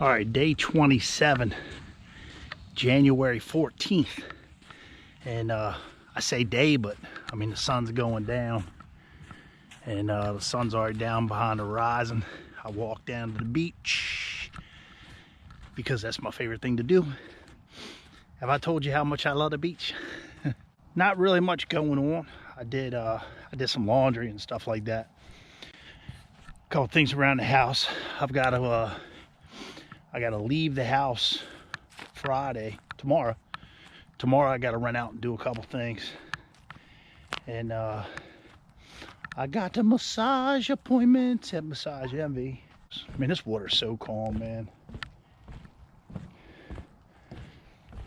All right, day 27, January 14th. And I say day, but I mean the sun's going down. And the sun's already down behind the horizon. I walked down to the beach because that's my favorite thing to do. Have I told you how much I love the beach? Not really much going on. I did some laundry and stuff like that. A couple things around the house. I gotta leave the house Friday, tomorrow. Tomorrow I gotta run out and do a couple things. And I got the massage appointment at Massage Envy. I mean, this water's so calm, man.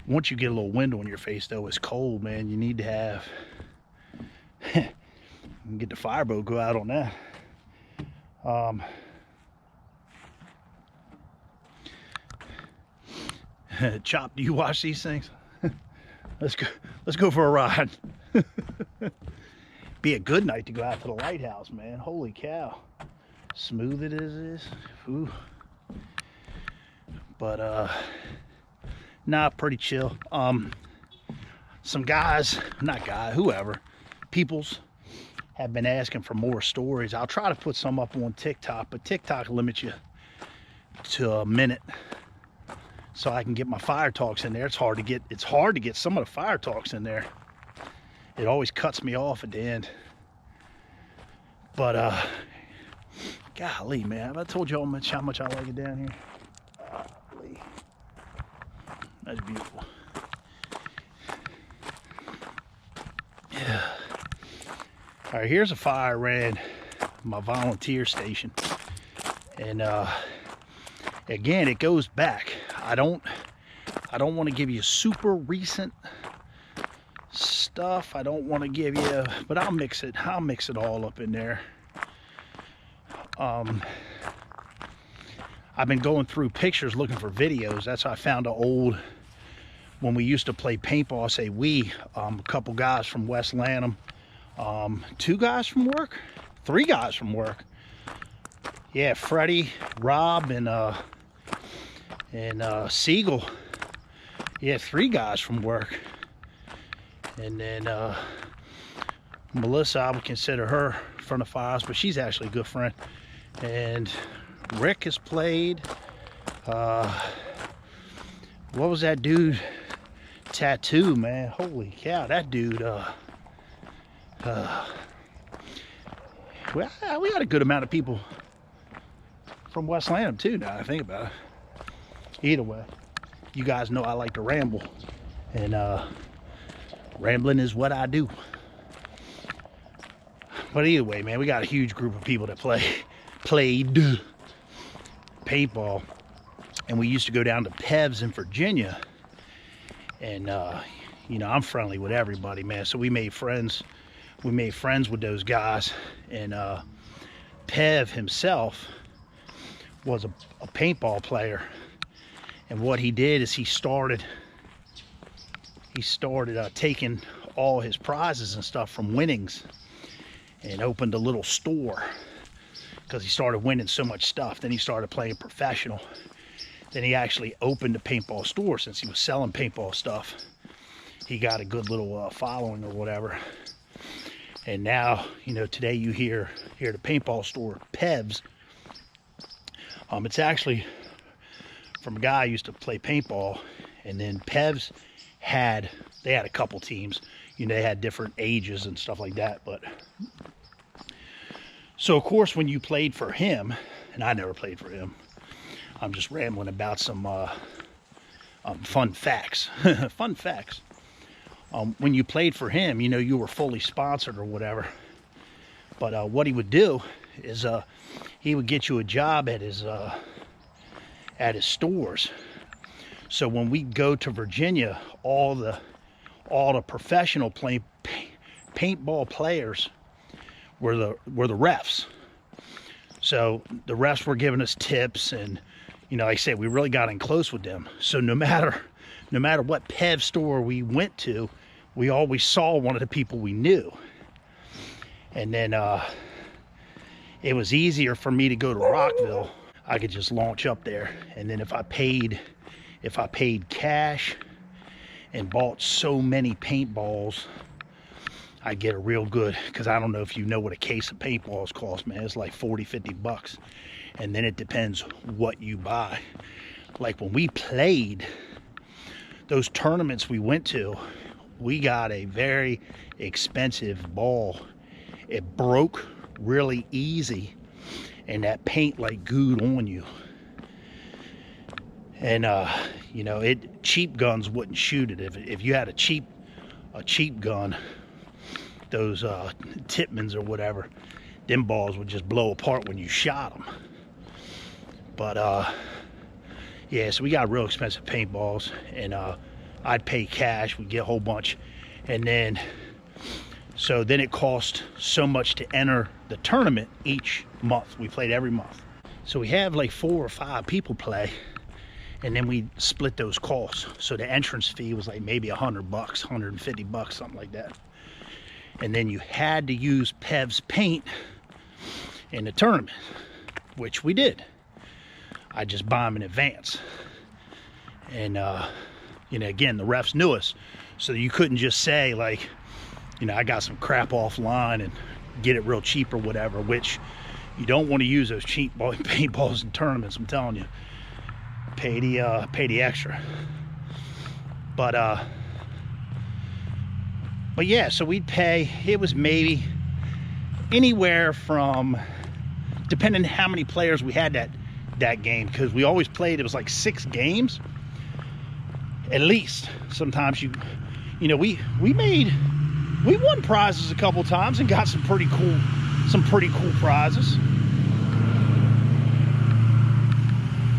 Once you get a little wind on your face though, it's cold, man. You need to have, get the fireboat, go out on that. Chop, do you watch these things? Let's go for a ride. Be a good night to go out to the lighthouse, man. Holy cow. Smooth it is. Ooh. But nah, pretty chill. Some guys, whoever, peoples have been asking for more stories. I'll try to put some up on TikTok, but TikTok limits you to a minute. So I can get my fire talks in there. It's hard to get some of the fire talks in there. It always cuts me off at the end. But golly, man, have I told you how much I like it down here? Golly. That's beautiful. Yeah. All right, here's a fire I ran my volunteer station. And again, it goes back. I don't want to give you super recent stuff. I don't want to give you, but I'll mix it all up in there. I've been going through pictures looking for videos. That's how I found an old, when we used to play paintball. I say we, a couple guys from West Lanham, 2 guys from work, 3 guys from work. Yeah, Freddie, Rob, and Siegel. Yeah, 3 guys from work. And then Melissa, I would consider her friend of ours, but she's actually a good friend. And Rick has played. What was that dude? Tattoo, man. Holy cow, that dude. Well, we got a good amount of people from West Lanham too, now I think about it. Either way, you guys know I like to ramble, and rambling is what I do. But either way, man, we got a huge group of people that played paintball, and we used to go down to Pev's in Virginia, and you know, I'm friendly with everybody, man, so we made friends with those guys. And Pev himself was a paintball player, and what he did is he started taking all his prizes and stuff from winnings and opened a little store, because he started winning so much stuff. Then he started playing professional. Then he actually opened a paintball store. Since he was selling paintball stuff, he got a good little following or whatever. And now, you know, today you hear the paintball store, Pev's. It's actually from a guy who used to play paintball, and then Pev's they had a couple teams. You know, they had different ages and stuff like that. But so of course, when you played for him, and I never played for him, I'm just rambling about some fun facts. Fun facts. When you played for him, you know, you were fully sponsored or whatever. But what he would do is he would get you a job at his stores. So when we go to Virginia, all the professional paintball players were the refs. So the refs were giving us tips, and you know, like I said, we really got in close with them. So no matter what Pev store we went to, we always saw one of the people we knew. And then it was easier for me to go to Rockville. I could just launch up there. And then if I paid cash and bought so many paintballs, I get a real good, because I don't know if you know what a case of paintballs cost, man. It's like 40, 50 bucks. And then it depends what you buy. Like when we played those tournaments we went to, we got a very expensive ball. It broke really easy, and that paint like gooed on you. And you know, cheap guns wouldn't shoot it. If you had a cheap gun, those Titmans or whatever, them balls would just blow apart when you shot them. But yeah, so we got real expensive paintballs, and I'd pay cash, we'd get a whole bunch, and then it cost so much to enter the tournament each month. We played every month, so we have like 4 or 5 people play, and then we split those costs. So the entrance fee was like maybe $100, $150, something like that. And then you had to use Pev's paint in the tournament, which we did. I just buy them in advance. And, you know, again, the refs knew us. So you couldn't just say, like, you know, I got some crap offline and get it real cheap or whatever, which you don't want to use those cheap paintballs in tournaments, I'm telling you. Pay the extra. But yeah, so we'd pay, it was maybe anywhere from, depending on how many players we had that game, because we always played, it was like 6 games at least. Sometimes you know, we won prizes a couple times and got some pretty cool prizes.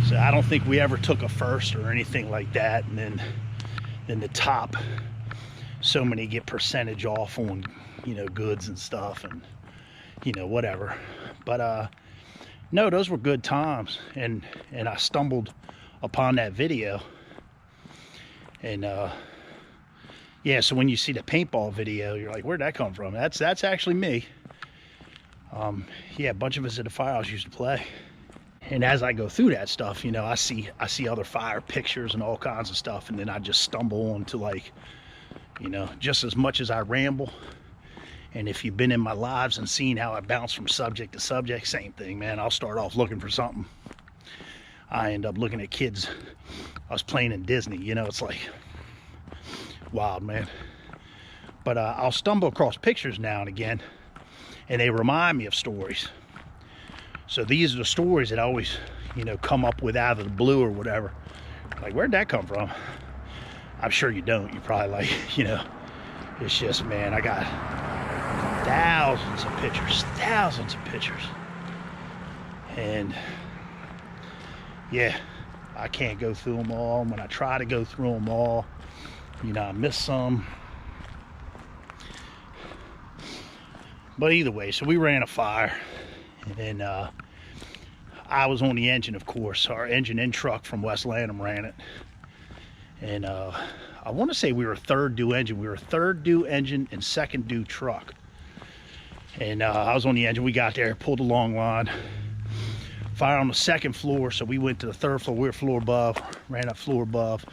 So I don't think we ever took a first or anything like that. And then the top, so many get percentage off on, you know, goods and stuff, and, you know, whatever. But no, those were good times, and I stumbled upon that video, and yeah, so when you see the paintball video, you're like, where'd that come from? That's actually me. Yeah, a bunch of us at the firehouse used to play. And as I go through that stuff, you know, I see other fire pictures and all kinds of stuff, and then I just stumble onto, like, you know, just as much as I ramble. And if you've been in my lives and seen how I bounce from subject to subject, same thing, man. I'll start off looking for something. I end up looking at kids. I was playing in Disney, you know, it's like wild, man. But I'll stumble across pictures now and again, and they remind me of stories. So these are the stories that I always, you know, come up with out of the blue or whatever. Like, where'd that come from? I'm sure you don't. You're probably like, you know, it's just, man, I got thousands of pictures. And yeah, I can't go through them all. When I try to go through them all, you know, I miss some. But either way, so we ran a fire, and I was on the engine, of course. Our engine in truck from West Lanham ran it. And I want to say we were third due engine. We were third due engine and second due truck. And I was on the engine. We got there, pulled a long line, fire on the second floor. So we went to the third floor. We were floor above, ran up floor above.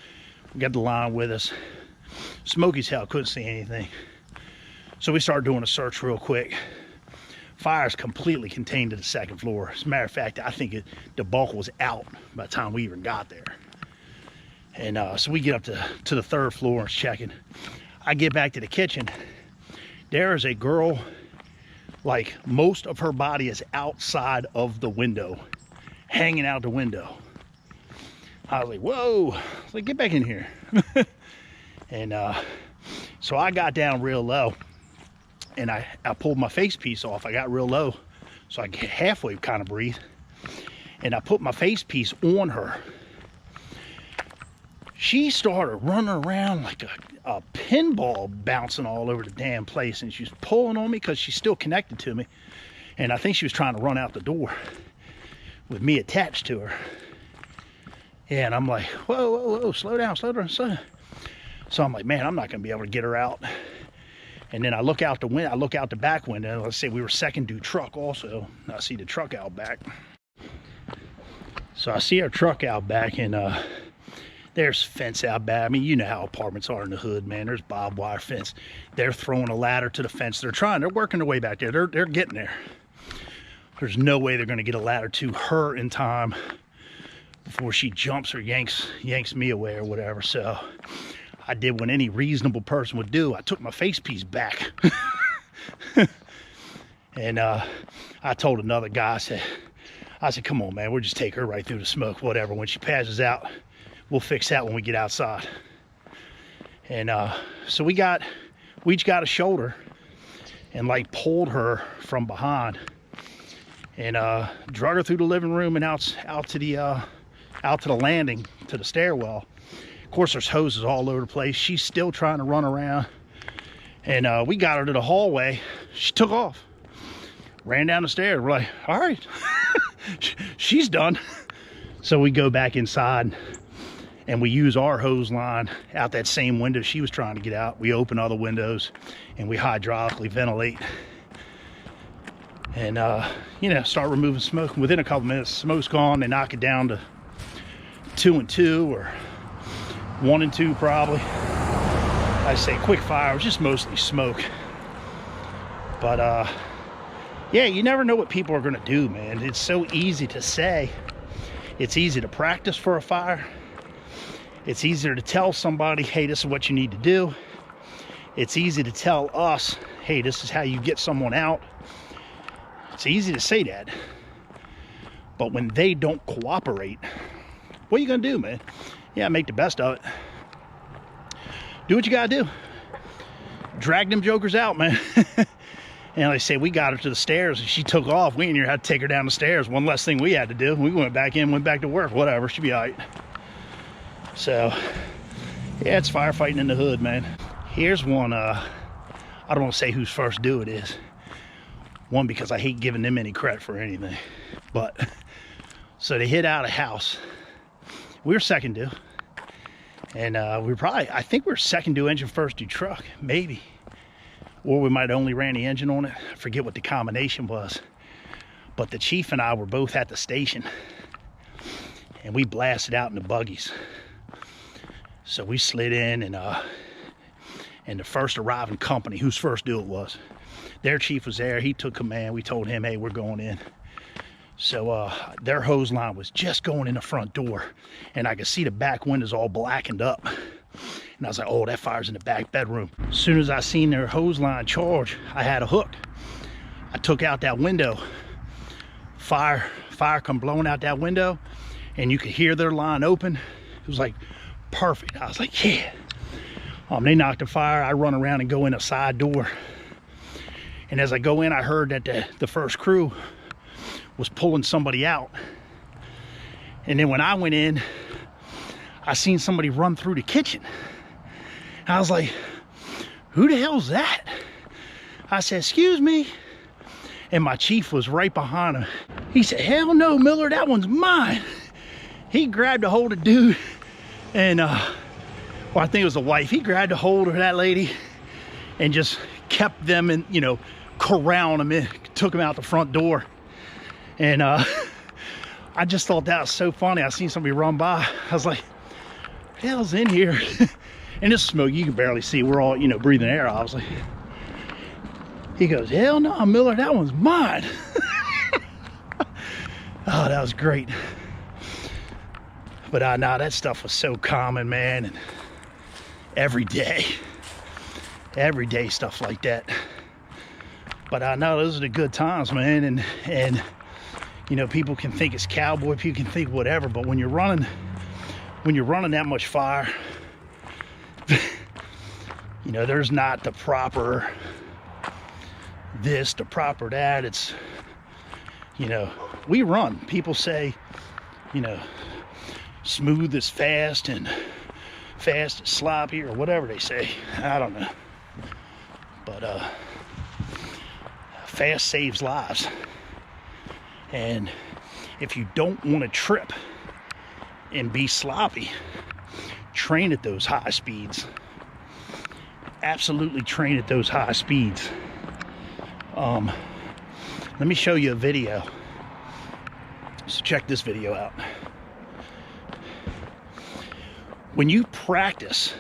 We got the line with us. Smoky as hell, couldn't see anything. So we started doing a search real quick. Fire's completely contained to the second floor. As a matter of fact, I think the bulk was out by the time we even got there. And so we get up to the third floor and checking. I get back to the kitchen. There is a girl, like, most of her body is outside of the window, hanging out the window. I was like, whoa, like, get back in here. And so I got down real low, and I pulled my face piece off. I got real low, so I could halfway kind of breathe. And I put my face piece on her. She started running around like a pinball, bouncing all over the damn place, and she was pulling on me because she's still connected to me. And I think she was trying to run out the door with me attached to her. Yeah, and I'm like, whoa, whoa, whoa, slow down, slow down, slow down. So I'm like, man, I'm not gonna be able to get her out. And then I look out the window, I look out the back window. Let's say we were second due truck also. I see the truck out back. So I see our truck out back, and there's fence out back. I mean, you know how apartments are in the hood, man. There's barbed wire fence. They're throwing a ladder to the fence. They're working their way back there. They're getting there. There's no way they're gonna get a ladder to her in time before she jumps or yanks me away or whatever. So I did what any reasonable person would do. I took my face piece back. And I told another guy, I said, come on, man, we'll just take her right through the smoke, whatever. When she passes out, we'll fix that when we get outside. And so we each got a shoulder and like pulled her from behind and drug her through the living room and out to the landing, to the stairwell. Of course, there's hoses all over the place. She's still trying to run around. And we got her to the hallway. She took off, ran down the stairs. We're like, all right, she's done. So we go back inside and we use our hose line out that same window she was trying to get out. We open other windows and we hydraulically ventilate and you know, start removing smoke. Within a couple minutes, smoke's gone. They knock it down to 2 and 2 or 1 and 2 probably. I say quick fire, it was just mostly smoke. But yeah, you never know what people are gonna do, man. It's so easy to say. It's easy to practice for a fire. It's easier to tell somebody, hey, this is what you need to do. It's easy to tell us, hey, this is how you get someone out. It's easy to say that. But when they don't cooperate, what are you gonna do, man? Yeah, make the best of it. Do what you gotta do. Drag them jokers out, man. And like I say, we got her to the stairs and she took off. We didn't even have to take her down the stairs. One less thing we had to do. We went back in, went back to work, whatever. She'll be all right. So, yeah, it's firefighting in the hood, man. Here's one, I don't want to say whose first do it is. One, because I hate giving them any credit for anything. But, so they hit out a house. We were second due. And we were probably, I think we were second due engine, first due truck, maybe. Or we might have only ran the engine on it. I forget what the combination was. But the chief and I were both at the station. And we blasted out in the buggies. So we slid in, and the first arriving company, whose first due it was, their chief was there. He took command. We told him, hey, we're going in. So their hose line was just going in the front door, and I could see the back windows all blackened up. And I was like, oh, that fire's in the back bedroom. As soon as I seen their hose line charge, I had a hook. I took out that window. Fire come blowing out that window, and you could hear their line open. It was like perfect. I was like, yeah. They knocked the fire. I run around and go in a side door. And as I go in, I heard that the first crew was pulling somebody out. And then when I went in, I seen somebody run through the kitchen. I was like, who the hell's that? I said, excuse me. And my chief was right behind him. He said, hell no, Miller, that one's mine. He grabbed a hold of dude and, well, I think it was the wife. He grabbed a hold of that lady and just kept them in, you know, corralling them in, took them out the front door. And I just thought that was so funny. I seen somebody run by. I was like, what the hell's in here? And this smoke, you can barely see. We're all, you know, breathing air, obviously. He goes, hell no, Miller, that one's mine. Oh, that was great. But nah, that stuff was so common, man. And every day stuff like that. But I know those are the good times, man. And you know, people can think it's cowboy, people can think whatever, but when you're running that much fire, you know, there's not the proper this, the proper that. It's, you know, we run. People say, you know, smooth is fast and fast is sloppy or whatever they say. I don't know. But fast saves lives. And if you don't want to trip and be sloppy, train at those high speeds. Absolutely train at those high speeds. Let me show you a video. So check this video out. when you practice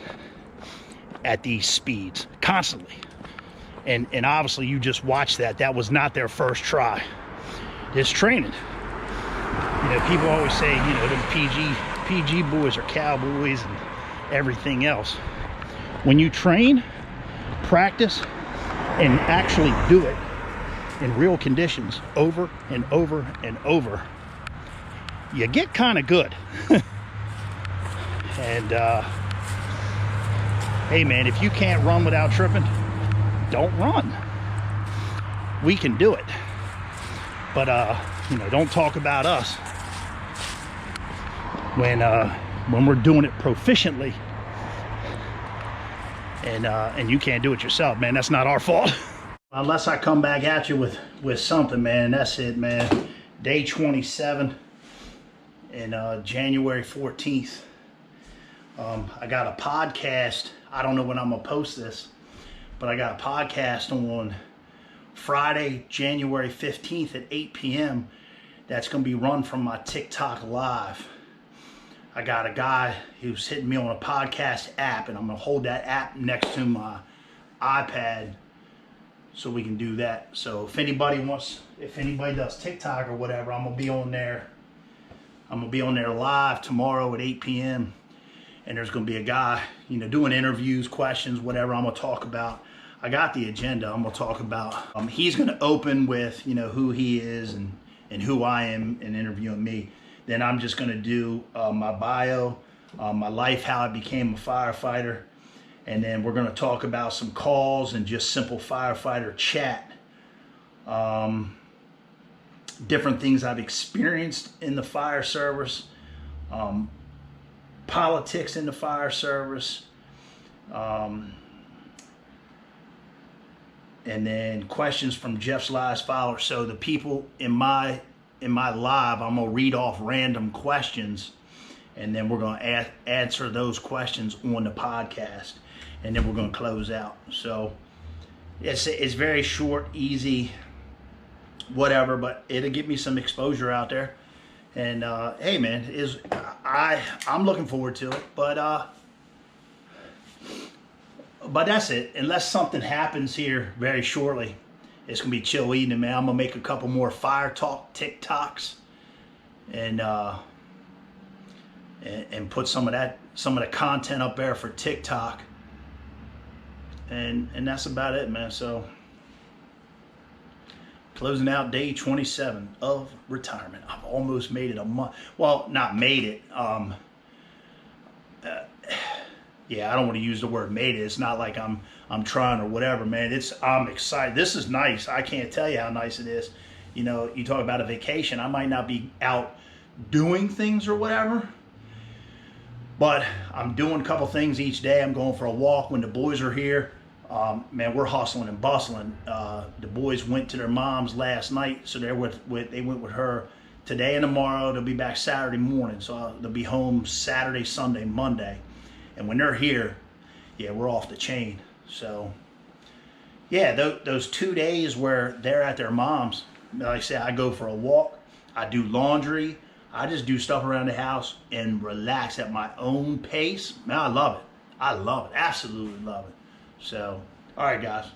at these speeds constantly, and obviously you just watched that was not their first try. It's training. You know, people always say, you know, the PG boys are cowboys and everything else. When you train, practice, and actually do it in real conditions over and over and over, you get kind of good. And hey man, if you can't run without tripping, don't run. We can do it, but you know, don't talk about us when we're doing it proficiently, and you can't do it yourself, man. That's not our fault. Unless I come back at you with something, man. That's it, man. Day 27 and January 14th. I got a podcast. I don't know when I'm gonna post this, but I got a podcast on Friday, January 15th at 8 p.m. That's gonna be run from my TikTok live. I got a guy who's hitting me on a podcast app, and I'm gonna hold that app next to my iPad so we can do that. So if anybody does TikTok or whatever, I'm gonna be on there. I'm gonna be on there live tomorrow at 8 p.m. And there's gonna be a guy, you know, doing interviews, questions, whatever I'm gonna talk about. I got the agenda. I'm gonna talk about. He's gonna open with, you know, who he is and who I am, and interviewing me. Then I'm just gonna do my bio, my life, how I became a firefighter, and then we're gonna talk about some calls and just simple firefighter chat. Different things I've experienced in the fire service, politics in the fire service, and then questions from Jeff's Lives followers. So the people in my live, I'm gonna read off random questions, and then we're gonna answer those questions on the podcast, and then we're gonna close out. So it's very short, easy, whatever, but it'll give me some exposure out there. And hey man, I'm looking forward to it, but that's it. Unless something happens here very shortly, it's gonna be chill evening, man. I'm gonna make a couple more fire talk TikToks, and put some of the content up there for TikTok, and that's about it, man. So closing out day 27 of retirement. I've almost made it a month. Well, not made it. Yeah, I don't want to use the word made it. It's not like I'm trying or whatever, man. I'm excited. This is nice. I can't tell you how nice it is. You know, you talk about a vacation. I might not be out doing things or whatever, but I'm doing a couple things each day. I'm going for a walk when the boys are here. Man, we're hustling and bustling. The boys went to their mom's last night, so they went with her today and tomorrow. They'll be back Saturday morning, so they'll be home Saturday, Sunday, Monday. And when they're here, yeah, we're off the chain. So yeah, those 2 days where they're at their mom's, like I say, I go for a walk, I do laundry, I just do stuff around the house and relax at my own pace. Man, I love it. I love it. Absolutely love it. So, all right, guys.